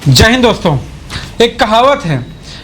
जय हिंद दोस्तों। एक कहावत है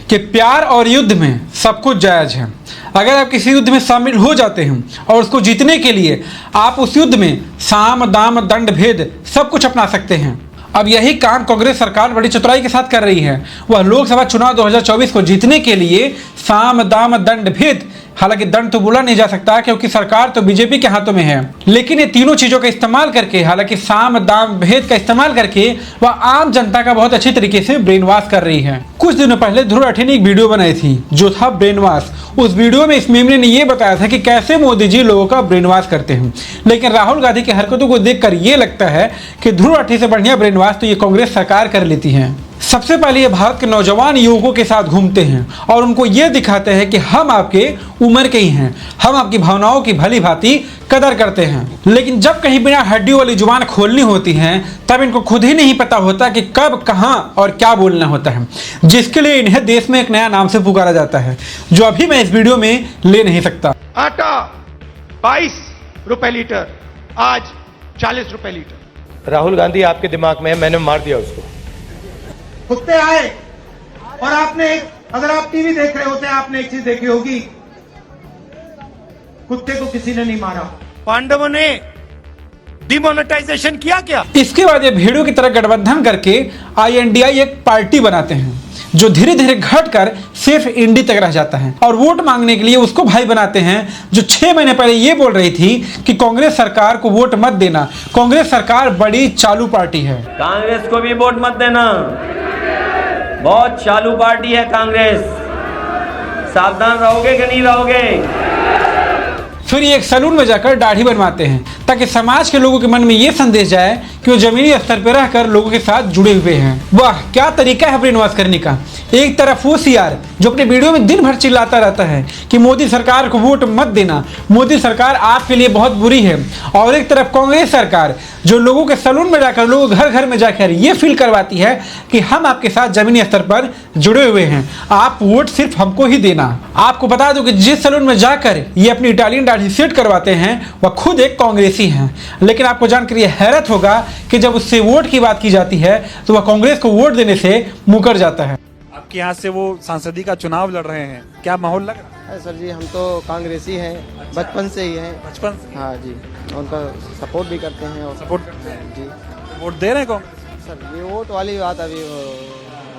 कि प्यार और युद्ध में सब कुछ जायज है। अगर आप किसी युद्ध में शामिल हो जाते हैं और उसको जीतने के लिए आप उस युद्ध में साम दाम दंड भेद सब कुछ अपना सकते हैं। अब यही काम कांग्रेस सरकार बड़ी चतुराई के साथ कर रही है। वह लोकसभा चुनाव 2024 को जीतने के लिए साम दाम दंड भेद, हालांकि दंड तो बोला नहीं जा सकता क्योंकि सरकार तो बीजेपी के हाथों में है, लेकिन ये तीनों चीजों का इस्तेमाल करके, हालांकि साम दाम भेद का इस्तेमाल करके वह आम जनता का बहुत अच्छी तरीके से ब्रेन वॉश कर रही है। कुछ दिनों पहले ध्रुव राठी ने एक वीडियो बनाई थी जो था ब्रेन वॉश। उस वीडियो में इस मेमने ने यह बताया था कि कैसे मोदी जी लोगों का ब्रेन वॉश करते हैं, लेकिन राहुल गांधी की हरकतों को देखकर यह लगता है कि ध्रुव राठी से बढ़िया ब्रेन वॉश तो ये कांग्रेस सरकार कर लेती है। सबसे पहले ये भारत के नौजवान युवकों के साथ घूमते हैं और उनको ये दिखाते हैं कि हम आपके उम्र के ही हैं, हम आपकी भावनाओं की भली भांति कदर करते हैं। लेकिन जब कहीं बिना हड्डियों वाली जुबान खोलनी होती है तब इनको खुद ही नहीं पता होता कि कब, कहां और क्या बोलना होता है, जिसके लिए इन्हें देश में एक नया नाम से पुकारा जाता है जो अभी मैं इस वीडियो में ले नहीं सकता। आटा 22 रुपए लीटर, आज 40 रुपए लीटर। राहुल गांधी आपके दिमाग में है, मैंने मार दिया उसको। कुत्ते आए और आपने, अगर आप टीवी देख रहे होते आपने एक चीज देखी होगी, कुत्ते को किसी ने नहीं मारा। पांडवों ने डिमोनेटाइजेशन किया क्या? इसके बाद ये भेड़ों की तरह गठबंधन करके INDI एक पार्टी बनाते हैं जो धीरे धीरे घटकर सिर्फ इंडी तक रह जाता है और वोट मांगने के लिए उसको भाई बनाते हैं जो 6 महीने पहले ये बोल रही थी कि कांग्रेस सरकार को वोट मत देना, कांग्रेस सरकार बड़ी चालू पार्टी है। कांग्रेस को भी वोट मत देना, बहुत चालू पार्टी है कांग्रेस, सावधान रहोगे कि नहीं रहोगे। फिर ये एक सैलून में जाकर दाढ़ी बनवाते हैं ताकि समाज के लोगों के मन में ये संदेश जाए कि वो जमीनी स्तर पर रहकर लोगों के साथ जुड़े हुए हैं। वाह, क्या तरीका है ब्रेन वॉश करने का। एक तरफ वो सीआर जो अपने वीडियो में दिन भर चिल्लाता रहता है कि मोदी सरकार को वोट मत देना, मोदी सरकार आपके लिए बहुत बुरी है, और एक तरफ कांग्रेस सरकार जो लोगों के सैलून में जाकर, लोगों घर घर में जाकर ये फील करवाती है कि हम आपके साथ जमीनी स्तर पर जुड़े हुए हैं, आप वोट सिर्फ हमको ही देना। आपको बता दो कि जिस सैलून में जाकर ये अपनी इटालियन दाढ़ी सेट करवाते हैं वह खुद एक कांग्रेसी हैं, लेकिन आपको जानकर यह हैरत होगा कि जब उससे वोट की बात की जाती है तो वह कांग्रेस को वोट देने से मुकर जाता है। आपके यहाँ से वो सांसदी का चुनाव लड़ रहे हैं, क्या माहौल लग रहा है? सर जी, हम तो कांग्रेसी हैं, बचपन से ही हैं। बचपन से? हाँ जी, उनका सपोर्ट भी करते हैं और सपोर्ट करते हैं जी। वोट दे रहे हैं कांग्रेस? सर ये वोट वाली बात अभी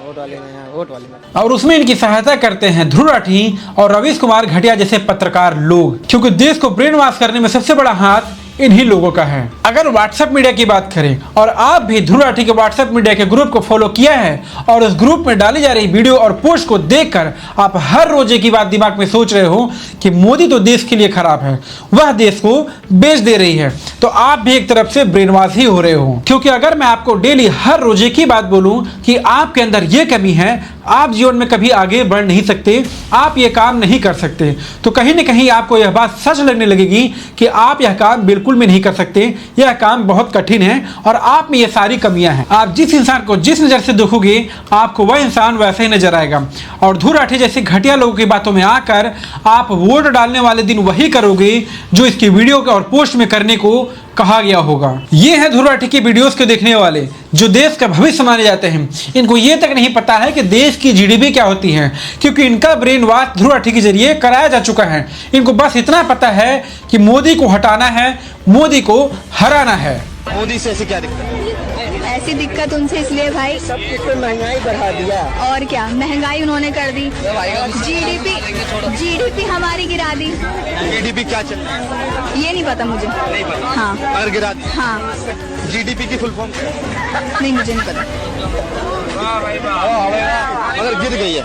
वोट वाले नहीं, वोट वाली बात। और उसमें इनकी सहायता करते हैं ध्रुव राठी और रवीश कुमार घटिया जैसे पत्रकार लोग, क्योंकि देश को ब्रेन वॉश करने में सबसे बड़ा हाथ इन्हीं लोगों का है। अगर व्हाट्सएप मीडिया की बात करें और आप भी ध्रुव राठी के व्हाट्सएप मीडिया के ग्रुप को फॉलो किया है और उस ग्रुप में डाली जा रही वीडियो और पोस्ट को देखकर आप हर रोज एक ही बात दिमाग में सोच रहे हो कि मोदी तो देश के लिए खराब है, वह देश को बेच दे रही है, तो आप भी एक तरफ से ब्रेन वॉश ही हो रहे हो। क्योंकि अगर मैं आपको डेली हर रोज एक ही बात बोलूं कि आपके अंदर यह कमी है, आप जीवन में कभी आगे बढ़ नहीं सकते, आप ये काम नहीं कर सकते, तो कहीं ना कहीं आपको यह बात सच लगने लगेगी कि आप यह काम बिल्कुल भी नहीं कर सकते, यह काम बहुत कठिन है और आप में ये सारी कमियां हैं। आप जिस इंसान को जिस नजर से देखोगे आपको वह इंसान वैसे ही नजर आएगा, और ध्रुव राठी जैसे घटिया लोगों की बातों में आकर आप वोट डालने वाले दिन वही करोगे जो इसकी वीडियो और पोस्ट में करने को कहा गया होगा। ये है ध्रुव राठी की वीडियोस के देखने वाले जो देश का भविष्य माने जाते हैं। इनको ये तक नहीं पता है कि देश की GDP क्या होती है, क्योंकि इनका ब्रेन वॉश ध्रुव राठी के जरिए कराया जा चुका है। इनको बस इतना पता है कि मोदी को हटाना है, मोदी को हराना है। मोदी से ऐसी क्या दिक्कत है? ऐसी दिक्कत उनसे इसलिए भाई, सब कुछ तो महंगाई बढ़ा दिया। और क्या महंगाई उन्होंने कर दी, GDP हमारी गिरा दी। GDP क्या चल रहा है? ये नहीं पता मुझे। हाँ, अगर गिरा दी? हाँ, GDP की फुल फॉर्म नहीं मुझे नहीं पता। अगर गिर गई है।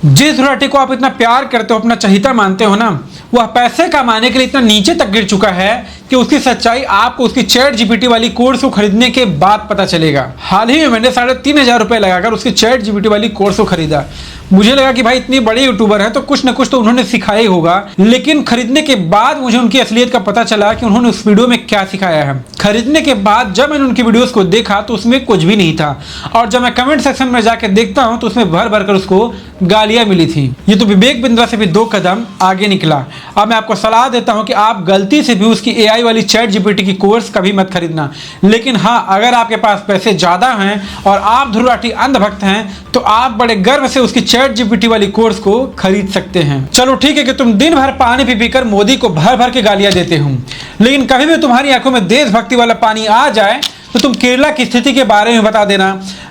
जिस ध्रुव राठी को आप इतना प्यार करते हो, अपना चहीता मानते हो ना, वह पैसे कमाने के लिए इतना नीचे तक गिर चुका है कि उसकी सच्चाई आपको उसकी ChatGPT वाली कोर्स को खरीदने के बाद पता चलेगा। हाल ही में मैंने 3,500 रुपए लगाकर उसकी ChatGPT वाली कोर्स को खरीदा। मुझे लगा कि भाई इतने बड़े यूट्यूबर हैं तो कुछ ना कुछ तो उन्होंने सिखाया ही होगा, लेकिन खरीदने के बाद मुझे उनकी असलियत का पता चला कि उन्होंने उस वीडियो में क्या सिखाया है। खरीदने के बाद जब मैंने उनकी वीडियोस को देखा तो उसमें कुछ भी नहीं था, और जब मैं कमेंट सेक्शन में जाकर देखता हूँ हूँ तो उसमें भर भर कर उसको गालियां मिली थी। ये तो विवेक बिंद्रा से भी 2 कदम आगे निकला। अब मैं आपको सलाह देता हूँ कि आप गलती से भी उसकी AI वाली चैट GPT की कोर्स कभी मत खरीदना। लेकिन हाँ, अगर आपके पास पैसे ज़्यादा हैं और आप ध्रुव राठी अंधभक्त हैं तो आप बड़े गर्व से उसकी चैट GPT वाली कोर्स को खरीद सकते हैं। चलो ठीक है कि तुम दिन भर पानी पी कर मोदी को भर भर के गालियां देते हो, लेकिन कभी भी तुम्हारी आंखों में देशभक्ति वाला पानी आ जाए तो तुम केरला की स्थिति के बारे में बता देना,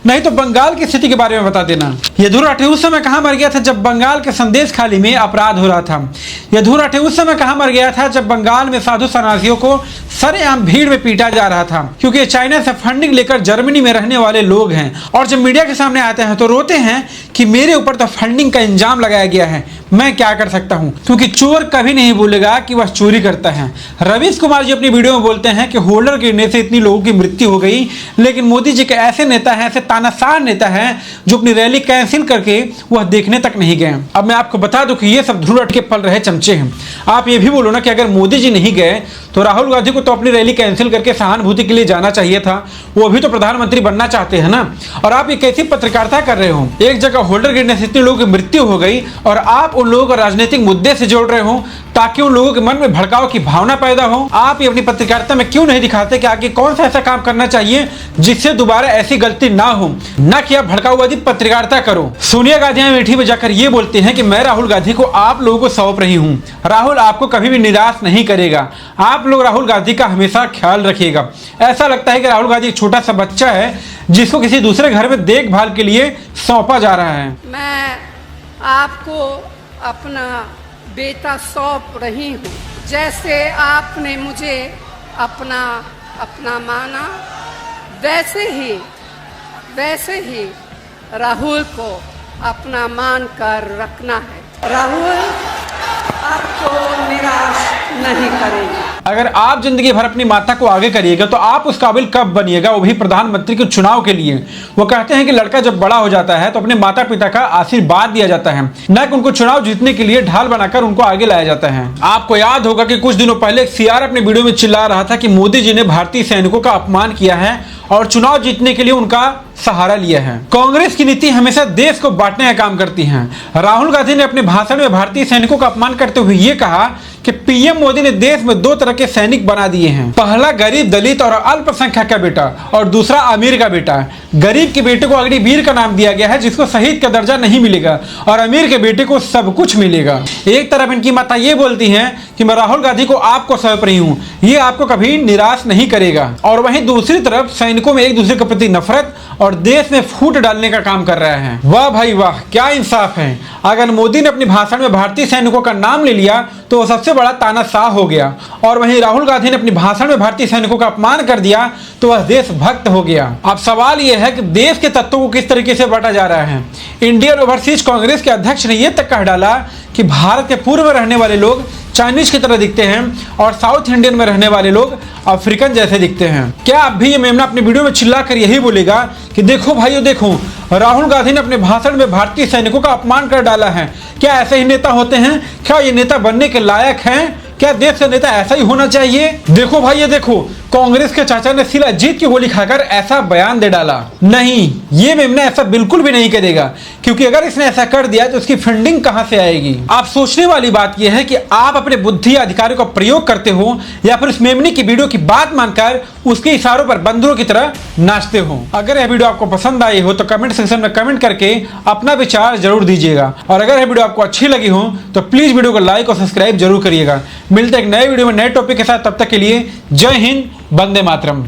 नहीं तो बंगाल की स्थिति के बारे में बता देना। ये ध्रुव राठी उस समय कहाँ मर गया था जब बंगाल के संदेश खाली में अपराध हो रहा था। यह ध्रुव राठी उस समय कहाँ मर गया था जब बंगाल में साधु सन्यासियों को सरेआम भीड़ में पीटा जा रहा था, क्योंकि ये चाइना से फंडिंग लेकर जर्मनी में रहने वाले लोग हैं और जब मीडिया के सामने आते हैं तो रोते हैं कि मेरे ऊपर तो फंडिंग का इंजाम लगाया गया है, मैं क्या कर सकता हूं, क्योंकि चोर कभी नहीं भूलेगा कि वह चोरी करता है। रवीश कुमार जी अपनी वीडियो में बोलते हैं कि होल्डर गिरने से इतनी लोगों की मृत्यु हो गई, लेकिन मोदी जी के ऐसे नेता हैं, ऐसे तानाशाह नेता हैं जो अपनी रैली कैंसिल करके वह देखने तक नहीं गए। अब मैं आपको बता दूं कि ये सब ध्रुव राठी के पल रहे चमचे हैं। आप ये भी बोलो ना कि अगर मोदी जी नहीं गए तो राहुल गांधी को तो अपनी रैली कैंसिल करके सहानुभूति के लिए जाना चाहिए था, वो भी तो प्रधानमंत्री बनना चाहते हैं ना। और आप ये कैसी पत्रकारिता कर रहे हो, एक जगह होल्डर गिरने से इतने लोगों की मृत्यु हो गई और आप उन लोगों को राजनीतिक मुद्दे से जोड़ रहे हो ताकि उन लोगों के मन में भड़काव की भावना पैदा हो। आप ये अपनी पत्रकारिता में क्यों नहीं दिखाते कि आगे कौन सा ऐसा काम करना चाहिए जिससे दोबारा ऐसी गलती ना हो, ना कि आप भड़काऊबाजी पत्रकारिता करो। सोनिया गांधी अमेठी में जाकर ये बोलती हैं कि मैं राहुल गांधी को आप लोगों को सौंप रही हूँ, राहुल आपको कभी भी निराश नहीं करेगा, आप लोग राहुल गांधी का हमेशा ख्याल रखिएगा। ऐसा लगता है कि राहुल गांधी एक छोटा सा बच्चा है जिसको किसी दूसरे घर में देखभाल के लिए सौंपा जा रहा है। मैं आपको अपना बेटा सौंप रही हूँ, जैसे आपने मुझे अपना माना वैसे ही राहुल को अपना मान कर रखना है। राहुल आपको निराश नहीं करेगा। अगर आप जिंदगी भर अपनी माता को आगे करिएगा तो आप उस काबिल कब बनिएगा, वो भी प्रधानमंत्री के चुनाव के लिए। वो कहते हैं कि लड़का जब बड़ा हो जाता है तो अपने माता पिता का आशीर्वाद दिया जाता है, न कि उनको चुनाव जीतने के लिए ढाल बनाकर उनको आगे लाया जाता है। आपको याद होगा कि कुछ दिनों पहले CR अपने वीडियो में चिल्ला रहा था कि मोदी जी ने भारतीय सैनिकों का अपमान किया है और चुनाव जीतने के लिए उनका सहारा लिया है। कांग्रेस की नीति हमेशा देश को बांटने का काम करती है। राहुल गांधी ने अपने भाषण में भारतीय सैनिकों का अपमान करते हुए ये कहा कि PM मोदी ने देश में 2 तरह के सैनिक बना दिए हैं, पहला गरीब दलित और अल्पसंख्यक का बेटा और दूसरा अमीर का बेटा। गरीब के बेटे को अग्निवीर का नाम दिया गया है जिसको शहीद का दर्जा नहीं मिलेगा और अमीर के बेटे को सब कुछ मिलेगा। एक तरफ इनकी माता ये बोलती है कि मैं राहुल गांधी को आपको सौंप रही हूँ, ये आपको कभी निराश नहीं करेगा, और वहीं दूसरी तरफ सैनिकों में एक दूसरे के प्रति नफरत और देश में फूट डालने का काम कर रहा है। वाह भाई वाह, क्या इंसाफ है। अगर मोदी ने अपने भाषण में भारतीय सैनिकों का नाम ले लिया तो वो सबसे बड़ा तानाशाह हो गया, और वहीं राहुल गांधी ने अपने भाषण में भारतीय सैनिकों का अपमान कर दिया तो वह देशभक्त हो गया। अब सवाल यह है कि देश के तत्वों को किस तरीके से बांटा जा रहा है। इंडियन ओवरसीज कांग्रेस के अध्यक्ष ने यह तक कह डाला कि भारत के पूर्व में रहने वाले लोग चाइनीज की तरह दिखते हैं और साउथ इंडियन में रहने वाले लोग अफ्रीकन जैसे दिखते हैं। क्या अब भी ये मेमना अपनी वीडियो में चिल्लाकर यही बोलेगा कि देखो भाइयों देखो, राहुल गांधी ने अपने भाषण में भारतीय सैनिकों का अपमान कर डाला है। क्या ऐसे ही नेता होते हैं? क्या ये नेता बनने के लायक हैं? क्या देश का नेता ऐसा ही होना चाहिए? देखो भाई ये देखो, कांग्रेस के चाचा ने सिला जीत की गोली खाकर ऐसा बयान दे डाला। नहीं, ये मेमना ऐसा बिल्कुल भी नहीं करेगा, क्योंकि अगर इसने ऐसा कर दिया तो उसकी फंडिंग कहां से आएगी। आप सोचने वाली बात यह है कि आप अपने बुद्धि अधिकारों का प्रयोग करते हो या फिर उस मेमने की वीडियो की बात मानकर उसके इशारों पर बंदरों की तरह नाचते हो। अगर यह वीडियो आपको पसंद आई हो तो कमेंट सेक्शन में कमेंट करके अपना विचार जरूर दीजिएगा, और अगर यह वीडियो आपको अच्छी लगी हो तो प्लीज वीडियो को लाइक और सब्सक्राइब जरूर करिएगा। मिलते हैं एक नए वीडियो में नए टॉपिक के साथ, तब तक के लिए जय हिंद, वंदे मातरम।